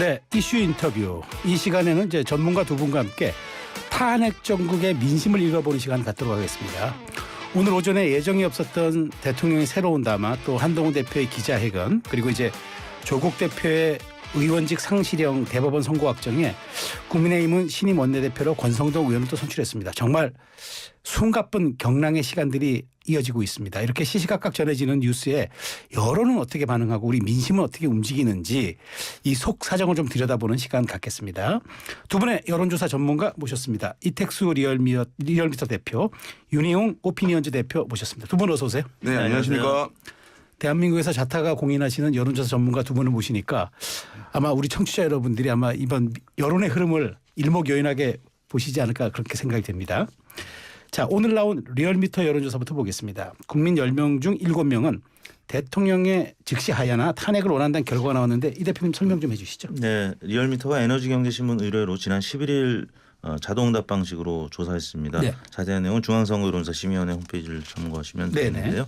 네, 이슈 인터뷰. 이 시간에는 이제 전문가 두 분과 함께 탄핵 정국의 민심을 읽어보는 시간을 갖도록 하겠습니다. 오늘 오전에 예정이 없었던 대통령의 새로운 담화, 또 한동훈 대표의 기자회견, 그리고 이제 조국 대표의 의원직 상실형 대법원 선고 확정에 국민의힘은 신임 원내대표로 권성동 의원을 또 선출했습니다. 정말 숨가쁜 경랑의 시간들이 이어지고 있습니다. 이렇게 시시각각 전해지는 뉴스에 여론은 어떻게 반응하고 우리 민심은 어떻게 움직이는지 이 속 사정을 좀 들여다보는 시간 갖겠습니다. 두 분의 여론조사 전문가 모셨습니다. 이택수 리얼미터 대표, 윤희용 오피니언즈 대표 모셨습니다. 두 분 어서 오세요. 네, 안녕하십니까. 대한민국에서 자타가 공인하시는 여론조사 전문가 두 분을 모시니까 아마 우리 청취자 여러분들이 아마 이번 여론의 흐름을 일목요연하게 보시지 않을까 그렇게 생각이 됩니다. 자, 오늘 나온 리얼미터 여론조사부터 보겠습니다. 국민 10명 중 7명은 대통령의 즉시 하야나 탄핵을 원한다는 결과가 나왔는데 이 대표님 설명 좀 해 주시죠. 네, 리얼미터가 에너지경제신문 의뢰로 지난 11일 자동응답 방식으로 조사했습니다. 네. 자세한 내용은 중앙선거여론조사 심의위원회 홈페이지를 참고하시면 되는데요.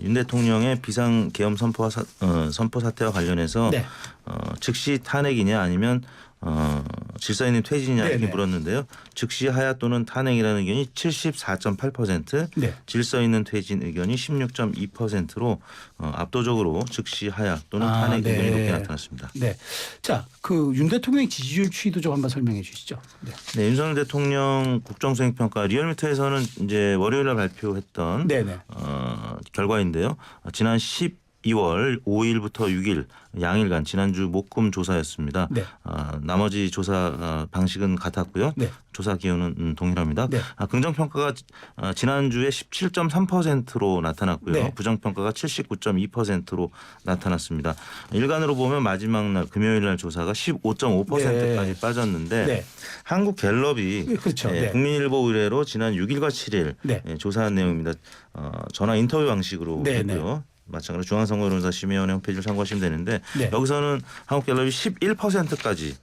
윤 대통령의 비상계엄 선포 사태와 관련해서 네. 즉시 탄핵이냐 아니면 질서 있는 퇴진이냐 이렇게 물었는데요. 즉시 하야 또는 탄핵이라는 의견이 74.8%, 네. 질서 있는 퇴진 의견이 16.2%로 압도적으로 즉시 하야 또는 탄핵 의견이 높게 나타났습니다. 네, 자, 그 윤 대통령의 지지율 추이도 좀 한번 설명해 주시죠. 네, 네, 윤석열 대통령 국정수행평가 리얼미터에서는 이제 월요일날 발표했던 결과인데요. 지난 12월 5일부터 6일 양일간 지난주 목금 조사였습니다. 네. 나머지 조사 방식은 같았고요. 네. 조사 기호는 동일합니다. 네. 긍정평가가 지난주에 17.3%로 나타났고요. 네. 부정평가가 79.2%로 나타났습니다. 일간으로 보면 마지막 날 금요일 날 조사가 15.5%까지 네. 빠졌는데 네. 한국갤럽이 그렇죠. 네. 국민일보 의뢰로 지난 6일과 7일 네. 조사한 내용입니다. 전화 인터뷰 방식으로 했고요. 마찬가지로 중앙선거여론조사 심의위원회 홈페이지를 참고하시면 되는데 네. 여기서는 한국갤럽이 11%까지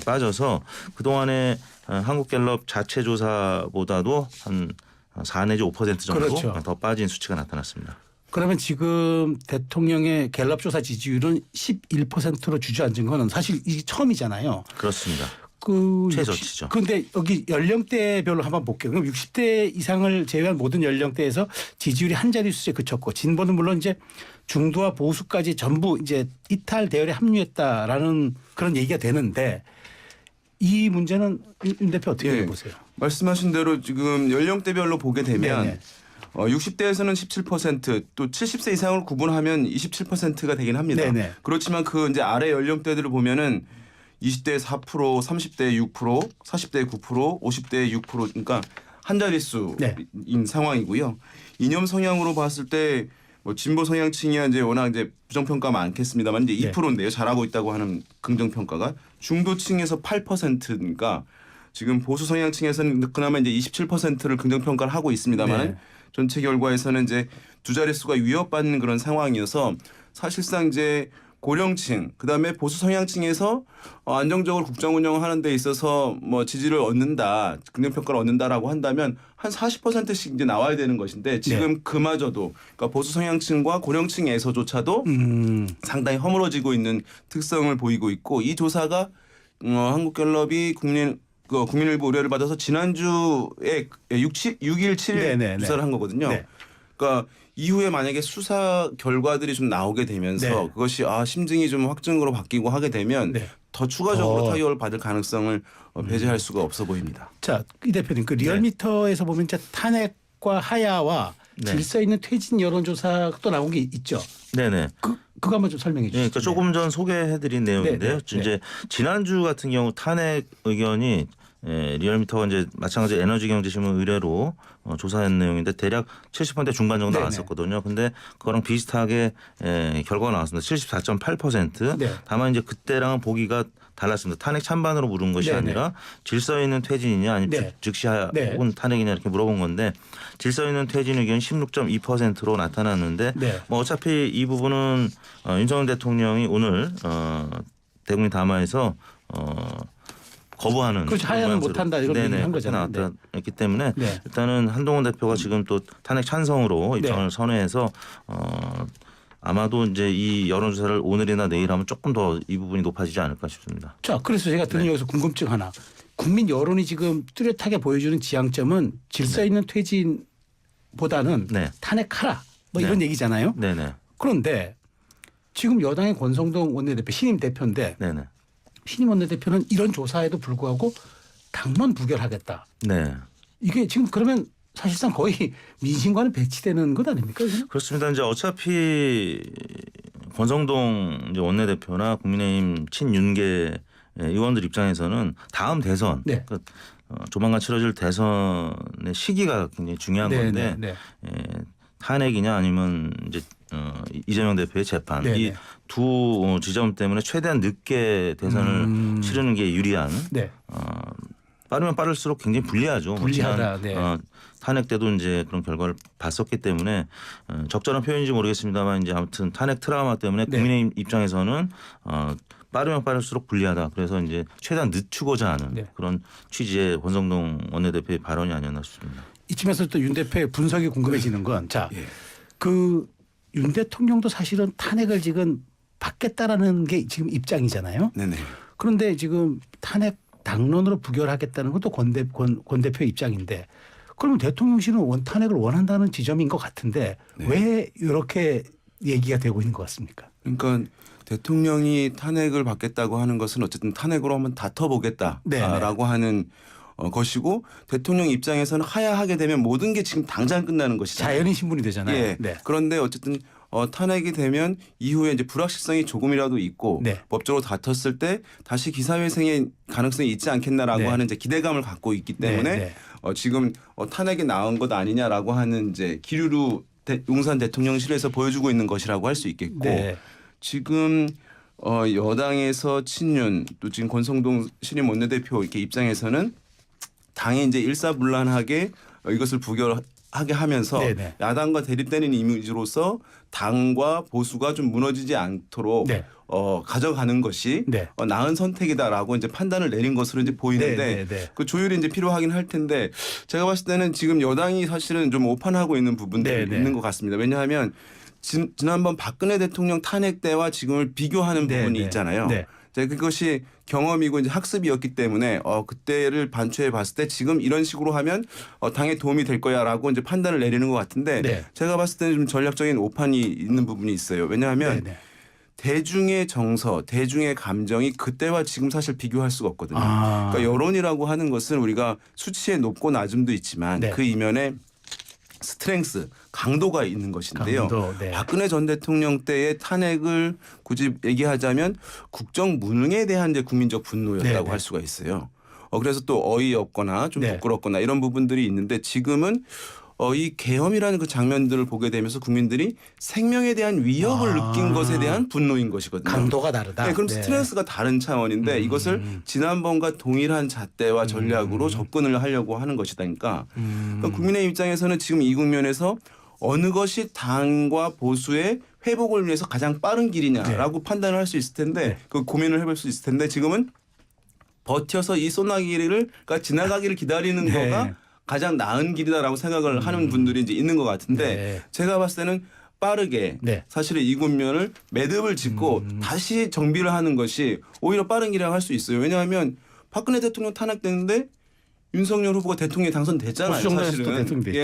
빠져서 그동안에 한국갤럽 자체 조사보다도 한 4 내지 5% 정도 그렇죠. 더 빠진 수치가 나타났습니다. 그러면 지금 대통령의 갤럽 조사 지지율은 11%로 주저앉은 건 사실 이게 처음이잖아요. 그렇습니다. 최저치죠. 그런데 여기 연령대별로 한번 볼게요. 그럼 60대 이상을 제외한 모든 연령대에서 지지율이 한 자릿수에 그쳤고 진보는 물론 이제 중도와 보수까지 전부 이제 이탈 대열에 합류했다라는 그런 얘기가 되는데 이 문제는 윤 대표 어떻게 보세요? 말씀하신 대로 지금 연령대별로 보게 되면 60대에서는 17%, 또 70세 이상을 구분하면 27%가 되긴 합니다. 네네. 그렇지만 그 이제 아래 연령대들을 보면은 20대 4%, 30대 6%, 40대 9%, 50대 6% 그러니까 한 자릿수인 네. 상황이고요. 이념 성향으로 봤을 때 뭐 진보 성향층이 이제 워낙 이제 부정평가 많겠습니다만 이제 2%인데요. 잘하고 있다고 하는 긍정평가가 중도층에서 8%니까 지금 보수 성향층에서는 그나마 이제 27%를 긍정평가를 하고 있습니다만 네. 전체 결과에서는 이제 두 자릿수가 위협받는 그런 상황이어서 사실상 이제 고령층 그다음에 보수 성향층에서 안정적으로 국정 운영하는 데 있어서 뭐 지지를 얻는다, 긍정평가를 얻는다라고 한다면 한 40%씩 이제 나와야 되는 것인데 지금 네. 그마저도 그러니까 보수 성향층과 고령층에서조차도 상당히 허물어지고 있는 특성을 보이고 있고 이 조사가 한국갤럽이 국민일보 의뢰를 받아서 지난주에 6일 7일 네네네. 조사를 한 거거든요. 네. 그러니까 이후에 만약에 수사 결과들이 좀 나오게 되면서 네. 그것이 심증이 좀 확증으로 바뀌고 하게 되면 네. 더 추가적으로 타격을 받을 가능성을 배제할 수가 없어 보입니다. 자, 이 대표님 그 리얼미터에서 보면 이제 탄핵과 하야와 질서 있는 퇴진 여론조사 또 나온 게 있죠. 네네. 그거 한번 좀 설명해 주시죠. 그러니까 조금 전 소개해드린 내용인데요. 이제 지난주 같은 경우 탄핵 의견이 리얼미터가 이제 마찬가지 에너지경제신문 의뢰로 조사한 내용인데 대략 70% 중반 정도 나왔었거든요. 근데 그거랑 비슷하게 결과가 나왔습니다. 74.8%. 네. 다만 이제 그때랑은 보기가 달랐습니다. 탄핵 찬반으로 물은 것이 아니라 질서 있는 퇴진이냐 아니면 즉시 하야 혹은 탄핵이냐 이렇게 물어본 건데 질서 있는 퇴진 의견이 16.2%로 나타났는데 뭐 어차피 이 부분은 윤석열 대통령이 오늘 대국민 담화에서 거부하는 그렇죠. 하야는 못한다 이런 얘기를 한 거잖아요. 나타났기 때문에 일단은 한동훈 대표가 지금 또 탄핵 찬성으로 입장을 선회해서 아마도 이제 이 여론조사를 오늘이나 내일 하면 조금 더 이 부분이 높아지지 않을까 싶습니다. 자, 그래서 제가 드는 여기서 궁금증 하나. 국민 여론이 지금 뚜렷하게 보여주는 지향점은 질서 있는 퇴진보다는 탄핵하라 뭐 이런 얘기잖아요. 네네. 그런데 지금 여당의 권성동 원내대표 신임 대표인데 신임 원내대표는 이런 조사에도 불구하고 당론 부결하겠다. 네. 이게 지금 그러면 사실상 거의 민심과는 배치되는 것 아닙니까? 그냥? 그렇습니다. 이제 어차피 권성동 이제 원내대표나 국민의힘 친윤계 의원들 입장에서는 다음 대선 그러니까 조만간 치러질 대선의 시기가 굉장히 중요한 건데 탄핵이냐 아니면 이제 이재명 대표의 재판 이 두 지점 때문에 최대한 늦게 대선을 치르는 게 유리한 빠르면 빠를수록 굉장히 불리하죠. 불리하다. 탄핵 때도 이제 그런 결과를 봤었기 때문에 적절한 표현인지 모르겠습니다만 이제 아무튼 탄핵 트라우마 때문에 국민의힘 입장에서는 빠르면 빠를수록 불리하다. 그래서 이제 최대한 늦추고자 하는 그런 취지의 권성동 원내대표의 발언이 아니었나 싶습니다. 이쯤에서 또 윤 대표의 분석이 궁금해지는 건 자, 그 윤 대통령도 사실은 탄핵을 지금 받겠다라는 게 지금 입장이잖아요. 네네. 그런데 지금 탄핵 당론으로 부결하겠다는 것도 권 대표의 입장인데 그러면 대통령실은 탄핵을 원한다는 지점인 것 같은데 왜 이렇게 얘기가 되고 있는 것 같습니까? 그러니까 대통령이 탄핵을 받겠다고 하는 것은 어쨌든 탄핵으로 한번 다퉈보겠다라고 하는 것이고 대통령 입장에서는 하야하게 되면 모든 게 지금 당장 끝나는 것이잖아요. 자연인 신분이 되잖아요. 예. 그런데 어쨌든 탄핵이 되면 이후에 이제 불확실성이 조금이라도 있고 법적으로 다퉜을 때 다시 기사회생의 가능성이 있지 않겠나라고 하는 이제 기대감을 갖고 있기 때문에 지금 탄핵이 나온 것 아니냐라고 하는 이제 기류로 용산 대통령실에서 보여주고 있는 것이라고 할 수 있겠고 지금 여당에서 친윤 또 지금 권성동 신임 원내대표 이렇게 입장에서는 당이 이제 일사불란하게 이것을 부결하게 하면서 야당과 대립되는 이미지로서 당과 보수가 좀 무너지지 않도록 가져가는 것이 나은 선택이다라고 이제 판단을 내린 것으로 이제 보이는데 그 조율이 이제 필요하긴 할 텐데 제가 봤을 때는 지금 여당이 사실은 좀 오판하고 있는 부분들이 있는 것 같습니다. 왜냐하면 지난번 박근혜 대통령 탄핵 때와 지금을 비교하는 부분이 있잖아요. 그것이 경험이고 이제 학습이었기 때문에 그때를 반추해 봤을 때 지금 이런 식으로 하면 당에 도움이 될 거야라고 이제 판단을 내리는 것 같은데 제가 봤을 때는 좀 전략적인 오판이 있는 부분이 있어요. 왜냐하면 대중의 정서, 대중의 감정이 그때와 지금 사실 비교할 수가 없거든요. 그러니까 여론이라고 하는 것은 우리가 수치의 높고 낮음도 있지만 그 이면에 스트렝스, 강도가 있는 것인데요. 박근혜 전 대통령 때의 탄핵을 굳이 얘기하자면 국정 무능에 대한 이제 국민적 분노였다고 할 수가 있어요. 그래서 또 어이없거나 좀 부끄럽거나 이런 부분들이 있는데 지금은 이 계엄이라는 그 장면들을 보게 되면서 국민들이 생명에 대한 위협을 느낀 것에 대한 분노인 것이거든요. 강도가 다르다. 그럼 스트레스가 다른 차원인데 이것을 지난번과 동일한 잣대와 전략으로 접근을 하려고 하는 것이다니까. 그러니까 국민의 입장에서는 지금 이 국면에서 어느 것이 당과 보수의 회복을 위해서 가장 빠른 길이냐라고 판단을 할 수 있을 텐데 그 고민을 해볼 수 있을 텐데 지금은 버텨서 이 소나기를 그러니까 지나가기를 기다리는 거가 가장 나은 길이다라고 생각을 하는 분들이 이제 있는 것 같은데 제가 봤을 때는 빠르게 사실은 이 국면을 매듭을 짓고 다시 정비를 하는 것이 오히려 빠른 길이라고 할 수 있어요. 왜냐하면 박근혜 대통령 탄핵됐는데 윤석열 후보가 대통령에 당선됐잖아요. 사실은.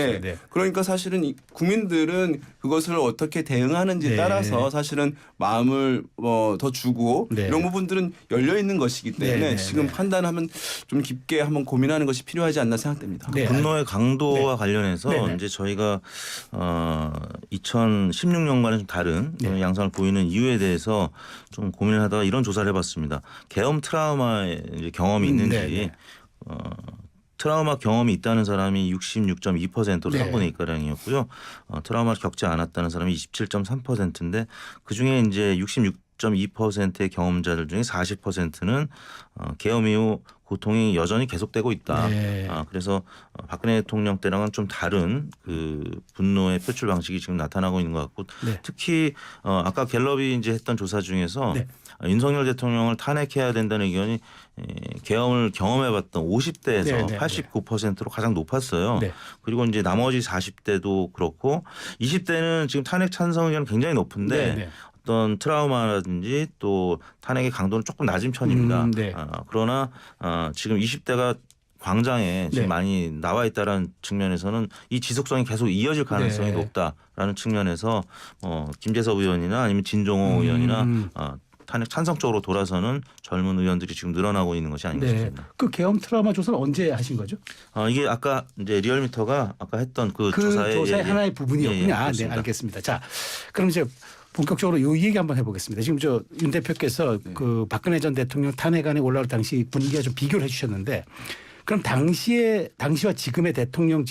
그러니까 사실은 국민들은 그것을 어떻게 대응하는지 따라서 사실은 마음을 더 주고 이런 부분들은 열려 있는 것이기 때문에 지금 판단하면 좀 깊게 한번 고민하는 것이 필요하지 않나 생각됩니다. 분노의 강도와 관련해서 이제 저희가 2016년과는 좀 다른 양상을 보이는 이유에 대해서 좀 고민을 하다가 이런 조사를 해봤습니다. 계엄 트라우마의 이제 경험이 있는지. 트라우마 경험이 있다는 사람이 66.2%로 3분의 2가량이었고요. 트라우마를 겪지 않았다는 사람이 27.3%인데 그중에 이제 60.2%의 경험자들 중에 40%는 계엄 이후 고통이 여전히 계속되고 있다. 네. 그래서 박근혜 대통령 때랑은 좀 다른 그 분노의 표출 방식이 지금 나타나고 있는 것 같고 네. 특히 아까 갤럽이 이제 했던 조사 중에서 네. 윤석열 대통령을 탄핵해야 된다는 의견이 계엄을 경험해봤던 50대에서 네, 네, 89%로 가장 높았어요. 네. 그리고 이제 나머지 40대도 그렇고 20대는 지금 탄핵 찬성 의견 굉장히 높은데 네, 네. 어떤 트라우마라든지 또 탄핵의 강도는 조금 낮은 편입니다. 네. 그러나 지금 20대가 광장에 지금 네. 많이 나와 있다는 측면에서는 이 지속성이 계속 이어질 가능성이 네. 높다라는 측면에서 김재섭 의원이나 아니면 진종호 의원이나 탄핵 찬성 쪽으로 돌아서는 젊은 의원들이 지금 늘어나고 있는 것이 아닌가 네. 싶습니다. 그 계엄 트라우마 조사는 언제 하신 거죠? 이게 아까 이제 리얼미터가 아까 했던 그 조사의 하나의 부분이었군요. 네, 그렇습니다. 알겠습니다. 자, 그럼 이제 본격적으로 이 얘기 한번 해보겠습니다. 지금 윤 대표께서 그 박근혜 전 대통령 탄핵안에 올라올 당시 분위기와 좀 비교를 해주셨는데, 그럼 당시와 지금의 대통령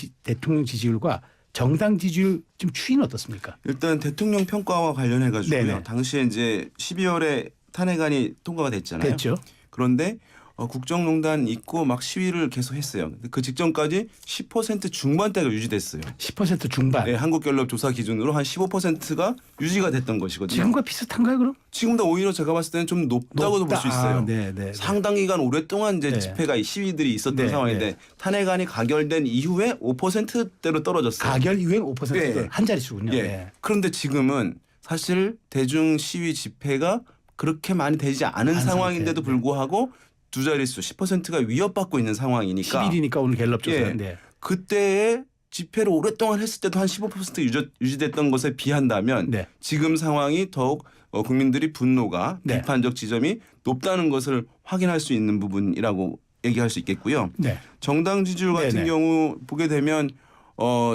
지지율과 정당 지지율 좀 추이는 어떻습니까? 일단 대통령 평가와 관련해 가지고요. 네네. 당시에 이제 12월에 탄핵안이 통과가 됐잖아요. 됐죠. 그런데 국정농단 있고 막 시위를 계속 했어요. 그 직전까지 10% 중반대가 유지됐어요. 10% 중반. 네, 한국갤럽 조사 기준으로 한 15%가 유지가 됐던 것이거든요. 지금과 비슷한가요, 그럼? 지금보다 오히려 제가 봤을 때는 좀 높다고도 볼 수 있어요. 네. 상당 기간 오랫동안 이제 네. 집회가 시위들이 있었던 네, 상황인데 네. 탄핵안이 가결된 이후에 5%대로 떨어졌어요. 가결 이후엔 5% 네. 한 자릿수군요. 예. 네. 그런데 지금은 사실 대중 시위 집회가 그렇게 많이 되지 않은 안 상황인데도 상태. 불구하고 두 자릿수 10%가 위협받고 있는 상황이니까 10일이니까 오늘 갤럽 조사. 예. 네. 그때의 집회를 오랫동안 했을 때도 한 15% 유지됐던 것에 비한다면 네. 지금 상황이 더욱 국민들이 분노가 네. 비판적 지점이 높다는 것을 확인할 수 있는 부분이라고 얘기할 수 있겠고요. 네. 정당 지지율 같은 네네. 경우 보게 되면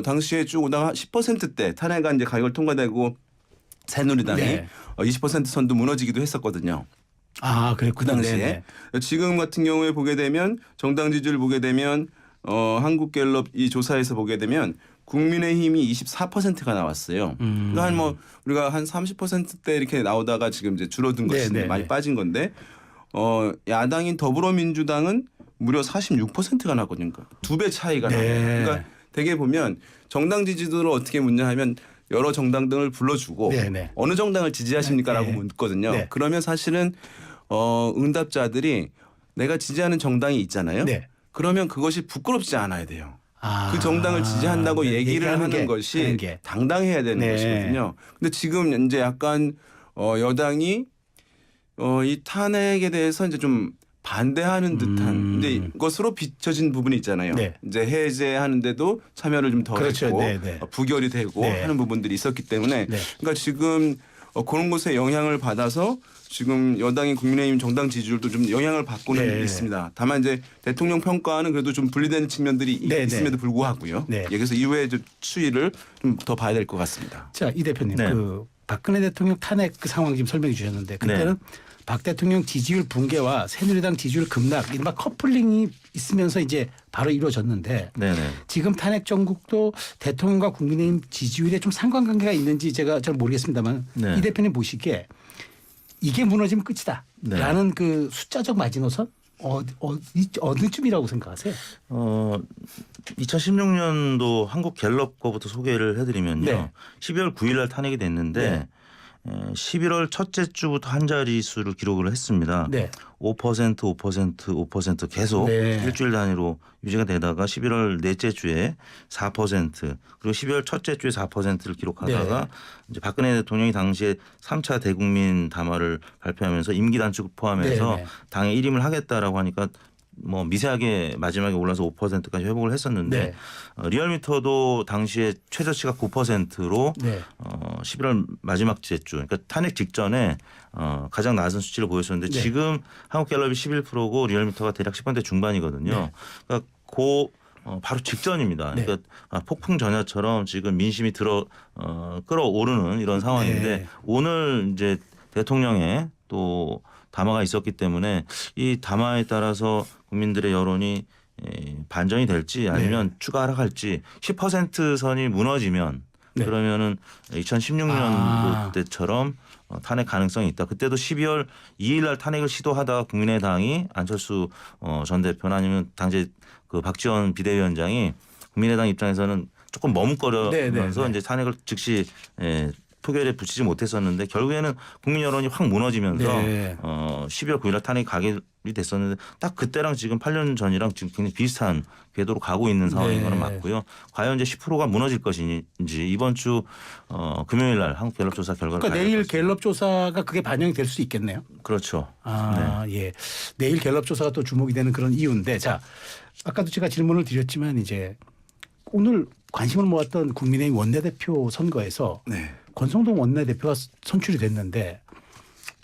당시에 쭉 오다가 10%대 탄핵안 이제 가결 통과되고 새누리당이 네. 20% 선도 무너지기도 했었거든요. 아, 그랬군요. 그 당시에. 네네. 지금 같은 경우에 보게 되면 정당 지지율 보게 되면 한국갤럽 이 조사에서 보게 되면 국민의힘이 24%가 나왔어요. 그러니까 한 우리가 한 30%대 이렇게 나오다가 지금 이제 줄어든 것이 네네네. 많이 빠진 건데 야당인 더불어민주당은 무려 46%가 나거든요. 그러니까 2배 차이가 네. 나요. 그러니까 대개 보면 정당 지지도를 어떻게 묻냐 하면 여러 정당 등을 불러주고 네네. 어느 정당을 지지하십니까라고 네. 묻거든요. 네. 그러면 사실은 응답자들이 내가 지지하는 정당이 있잖아요. 네. 그러면 그것이 부끄럽지 않아야 돼요. 아, 그 정당을 지지한다고 네. 얘기를 하는 것이 당당해야 되는 네. 것이거든요. 근데 지금 이제 약간 여당이 이 탄핵에 대해서 이제 좀 반대하는 듯한 이제 것으로 비춰진 부분이 있잖아요. 네. 이제 해제하는데도 참여를 좀 더 그렇죠. 했고 네. 부결이 되고 네. 하는 부분들이 있었기 때문에 네. 그러니까 지금 그런 것에 영향을 받아서 지금 여당인 국민의힘 정당 지지율도 좀 영향을 받고는 네. 있습니다. 다만 이제 대통령 평가는 그래도 좀 분리되는 측면들이 네. 있음에도 불구하고요. 네. 그래서 이후에 추이를 좀 더 봐야 될 것 같습니다. 자, 이 대표님, 네. 그 박근혜 대통령 탄핵 그 상황 지금 설명해 주셨는데 그때는 박 대통령 지지율 붕괴와 새누리당 지지율 급락, 이른바 커플링이 있으면서 이제 바로 이루어졌는데 네네. 지금 탄핵 정국도 대통령과 국민의힘 지지율에 좀 상관관계가 있는지 제가 잘 모르겠습니다만 네. 이 대표님 보시기에 이게 무너지면 끝이다. 네. 라는 그 숫자적 마지노선 어느쯤이라고 생각하세요? 2016년도 한국 갤럽 거부터 소개를 해드리면요. 네. 12월 9일 날 탄핵이 됐는데 네. 11월 첫째 주부터 한 자릿수를 기록을 했습니다. 네. 5% 계속 네. 일주일 단위로 유지가 되다가 11월 넷째 주에 4% 그리고 12월 첫째 주에 4%를 기록하다가 네. 이제 박근혜 대통령이 당시에 3차 대국민 담화를 발표하면서 임기 단축 포함해서 네. 당에 일임을 하겠다라고 하니까 뭐 미세하게 마지막에 올라서 5%까지 회복을 했었는데 네. 리얼미터도 당시에 최저치가 9%로 네. 11월 마지막 주 그러니까 탄핵 직전에 가장 낮은 수치를 보였었는데 네. 지금 한국갤럽이 11%고 리얼미터가 대략 10% 중반이거든요. 네. 그러니까 바로 직전입니다. 네. 그러니까 폭풍 전야처럼 지금 민심이 끌어오르는 이런 상황인데 네. 오늘 이제 대통령의 또 담화가 있었기 때문에 이 담화에 따라서 국민들의 여론이 반전이 될지 아니면 추가 하락할지 10% 선이 무너지면 네. 그러면은 2016년도 때처럼 탄핵 가능성이 있다. 그때도 12월 2일 날 탄핵을 시도하다가 국민의당이 안철수 전 대표나 아니면 당시 그 박지원 비대위원장이 국민의당 입장에서는 조금 머뭇거려면서 이제 탄핵을 즉시 표결에 붙이지 못했었는데 결국에는 국민 여론이 확 무너지면서 12월 9일 날 탄핵이 가결이 됐었는데 딱 그때랑 지금 8년 전이랑 지금 굉장히 비슷한 궤도로 가고 있는 상황인 거는 맞고요. 과연 이제 10%가 무너질 것인지 이번 주 금요일 날 한국갤럽조사 결과를 그러니까 내일 갤럽조사가 그게 반영이 될 수 있겠네요. 그렇죠. 예. 내일 갤럽조사가 또 주목이 되는 그런 이유인데 자 아까도 제가 질문을 드렸지만 이제 오늘 관심을 모았던 국민의힘 원내대표 선거에서 권성동 원내대표가 선출이 됐는데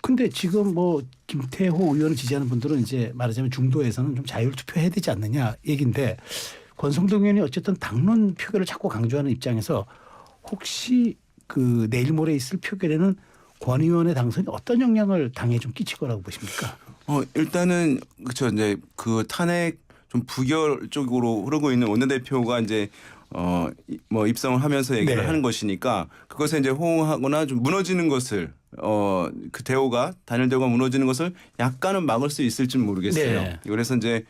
근데 지금 뭐 김태호 의원을 지지하는 분들은 이제 말하자면 중도에서는 좀 자율 투표해야 되지 않느냐 얘기인데 권성동 의원이 어쨌든 당론 표결을 자꾸 강조하는 입장에서 혹시 그 내일 모레 있을 표결에는 권 의원의 당선이 어떤 영향을 당에 좀 끼칠 거라고 보십니까? 일단은 그렇죠. 이제 그 탄핵 좀 부결 쪽으로 흐르고 있는 원내대표가 이제 뭐 입성을 하면서 얘기를 하는 것이니까 그것에 이제 호응하거나 좀 무너지는 것을 그 대우가 단일 대우가 무너지는 것을 약간은 막을 수 있을지는 모르겠어요. 그래서 이제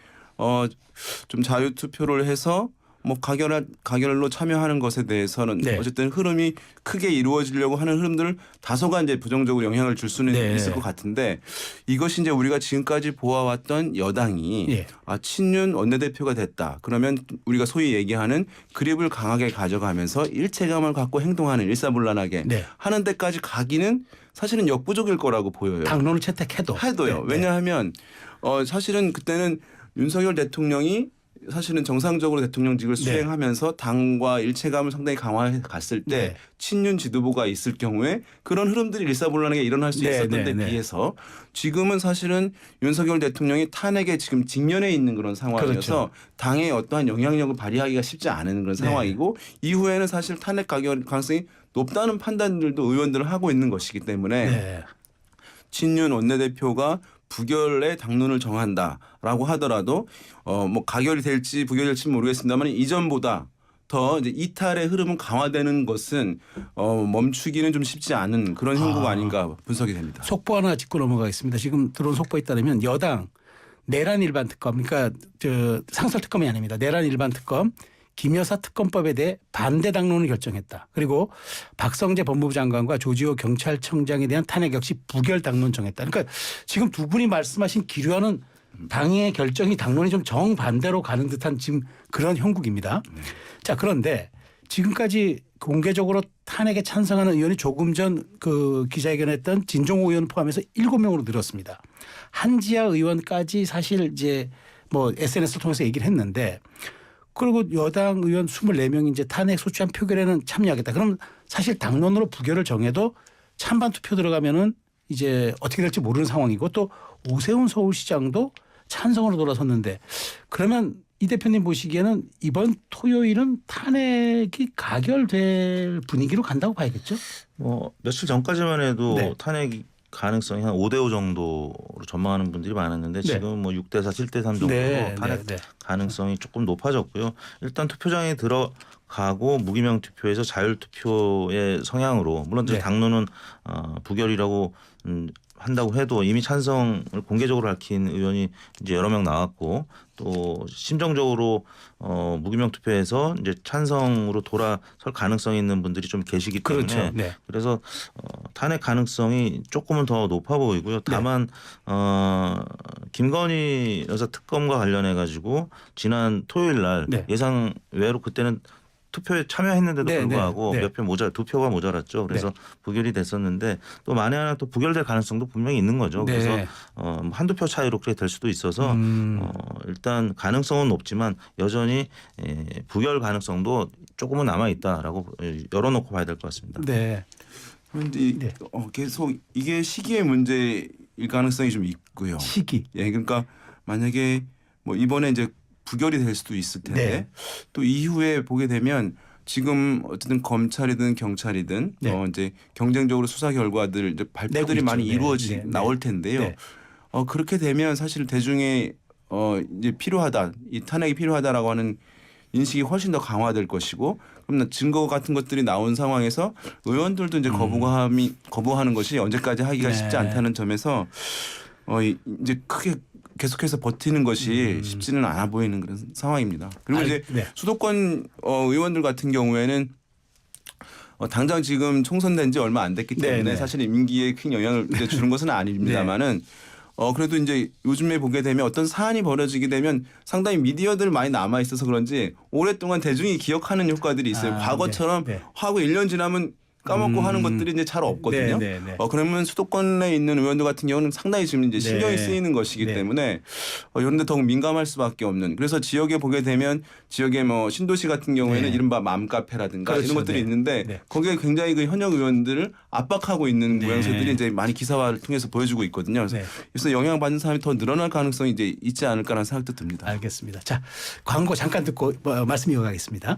좀 자유 투표를 해서 뭐 가결로 참여하는 것에 대해서는 어쨌든 흐름이 크게 이루어지려고 하는 흐름들을 다소가 이제 부정적으로 영향을 줄 수는 있을 것 같은데 이것이 이제 우리가 지금까지 보아왔던 여당이 친윤 원내대표가 됐다. 그러면 우리가 소위 얘기하는 그립을 강하게 가져가면서 일체감을 갖고 행동하는 일사불란하게 하는 데까지 가기는 사실은 역부족일 거라고 보여요. 당론을 채택해도요. 왜냐하면 사실은 그때는 윤석열 대통령이 사실은 정상적으로 대통령직을 수행하면서 당과 일체감을 상당히 강화해 갔을 때 친윤 지도부가 있을 경우에 그런 흐름들이 일사불란하게 일어날 수 있었던 데 비해서 지금은 사실은 윤석열 대통령이 탄핵에 지금 직면해 있는 그런 상황이어서 당에 어떠한 영향력을 발휘하기가 쉽지 않은 그런 상황이고 이후에는 사실 탄핵 가결 가능성이 높다는 판단들도 의원들은 하고 있는 것이기 때문에 친윤 원내대표가 부결의 당론을 정한다라고 하더라도 뭐 가결이 될지 부결이 될지 모르겠습니다만 이전보다 더 이제 이탈의 흐름은 강화되는 것은 멈추기는 좀 쉽지 않은 그런 형국가 아닌가 분석이 됩니다. 속보 하나 짚고 넘어가겠습니다. 지금 들어온 속보에 따르면 여당 내란 일반 특검 그러니까 상설 특검이 아닙니다. 내란 일반 특검 김여사 특검법에 대해 반대 당론을 결정했다. 그리고 박성재 법무부 장관과 조지호 경찰청장에 대한 탄핵 역시 부결 당론 정했다. 그러니까 지금 두 분이 말씀하신 기류와는 당의 결정이 당론이 좀 정반대로 가는 듯한 지금 그런 형국입니다. 자 그런데 지금까지 공개적으로 탄핵에 찬성하는 의원이 조금 전 그 기자회견했던 진종호 의원 포함해서 7명으로 늘었습니다. 한지아 의원까지 사실 이제 뭐 SNS를 통해서 얘기를 했는데 그리고 여당 의원 24명이 이제 탄핵 소추안 표결에는 참여하겠다. 그럼 사실 당론으로 부결을 정해도 찬반 투표 들어가면은 이제 어떻게 될지 모르는 상황이고 또 오세훈 서울시장도 찬성으로 돌아섰는데 그러면 이 대표님 보시기에는 이번 토요일은 탄핵이 가결될 분위기로 간다고 봐야겠죠? 뭐 며칠 전까지만 해도 탄핵 가능성이 한 5대5 정도로 전망하는 분들이 많았는데 지금 뭐 6대4, 7대3 정도로 탄핵 가능성이 조금 높아졌고요. 일단 투표장에 들어가고 무기명 투표에서 자율 투표의 성향으로 물론 당론은 부결이라고 한다고 해도 이미 찬성을 공개적으로 밝힌 의원이 이제 여러 명 나왔고 또 심정적으로 무기명 투표에서 이제 찬성으로 돌아설 가능성이 있는 분들이 좀 계시기 때문에 그래서 탄핵 가능성이 조금은 더 높아 보이고요. 다만 김건희 여사 특검과 관련해 가지고 지난 토요일 날 예상 외로 그때는 투표에 참여했는데도 불구하고 몇 표 2표가 모자랐죠. 그래서 부결이 됐었는데 또 만에 하나 또 부결될 가능성도 분명히 있는 거죠. 그래서 한두 표 차이로 그렇게 될 수도 있어서 일단 가능성은 높지만 여전히 부결 가능성도 조금은 남아 있다라고 열어놓고 봐야 될 것 같습니다. 그런데 계속 이게 시기의 문제일 가능성이 좀 있고요. 시기. 그러니까 만약에 뭐 이번에 이제 부결이 될 수도 있을 텐데 또 이후에 보게 되면 지금 어쨌든 검찰이든 경찰이든 이제 경쟁적으로 수사 결과들 이제 발표들이 많이 나올 텐데요. 그렇게 되면 사실 대중의 이제 필요하다, 이 탄핵이 필요하다라고 하는 인식이 훨씬 더 강화될 것이고 그럼 증거 같은 것들이 나온 상황에서 의원들도 이제 거부하는 것이 언제까지 하기가 쉽지 않다는 점에서 이제 크게 계속해서 버티는 것이 쉽지는 않아 보이는 그런 상황입니다. 그리고 이제 수도권 의원들 같은 경우에는 당장 지금 총선된 지 얼마 안 됐기 때문에 사실 임기에 큰 영향을 이제 주는 것은 아닙니다만은 그래도 이제 요즘에 보게 되면 어떤 사안이 벌어지게 되면 상당히 미디어들 많이 남아 있어서 그런지 오랫동안 대중이 기억하는 효과들이 있어요. 과거처럼 하고 1년 지나면 까먹고 하는 것들이 이제 잘 없거든요. 그러면 수도권에 있는 의원들 같은 경우는 상당히 지금 이제 신경이 쓰이는 것이기 때문에 이런데 더욱 민감할 수밖에 없는. 그래서 지역에 보게 되면 지역에 뭐 신도시 같은 경우에는 이른바 맘카페라든가 이런 것들이 있는데 거기에 굉장히 그 현역 의원들을 압박하고 있는 모양새들이 이제 많이 기사화를 통해서 보여주고 있거든요. 그래서 영향받는 사람이 더 늘어날 가능성이 이제 있지 않을까라는 생각도 듭니다. 알겠습니다. 자, 광고 잠깐 듣고 말씀 이어가겠습니다.